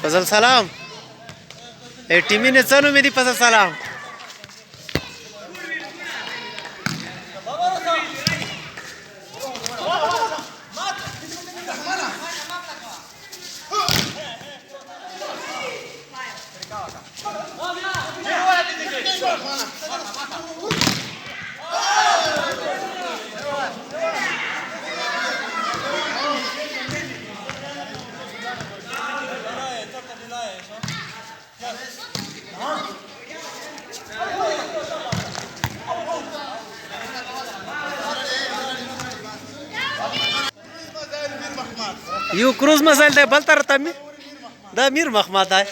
فضل سلام टीमीने चणू मेदी फजल सलाम यू क्रूज मसाइल ده بل تر تمی دا میر محمد ده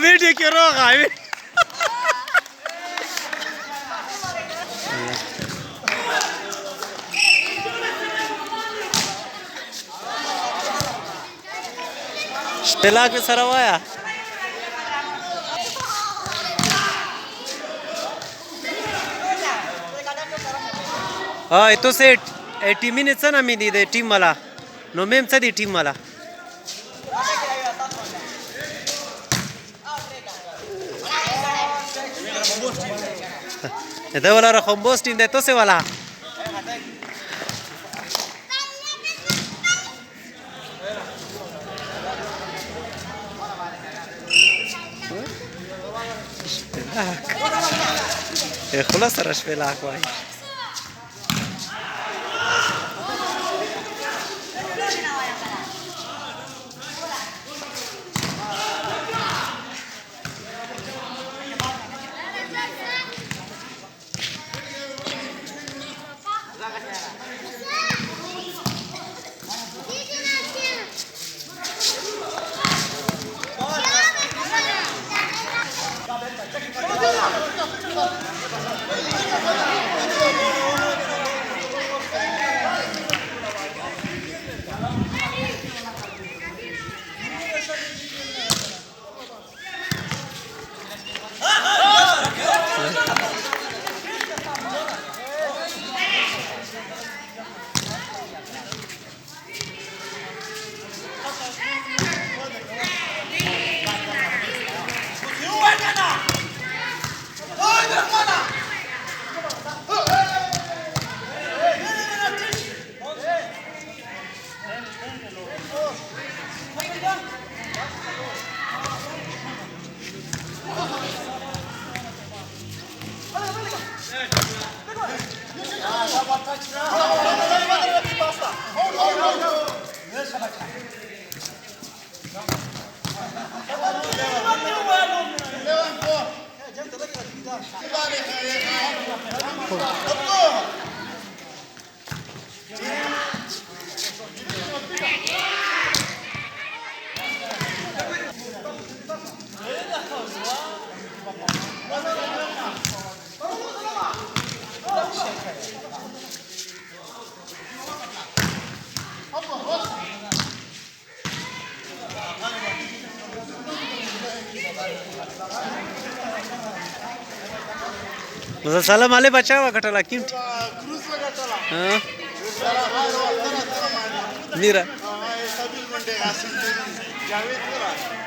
ویډیو کې روغه شپلاک به سره وایا تو سه ټیمینه څنګه مې دي د ټیم والا نو مېم څه دي ټیم والا ده ولا رقم بوستین ده تو سه والا خلاص راش فلاك واي سلام علی بچا وکټلا کیم کروز وکټلا ها میرا سبیل منډه اسیم جاوید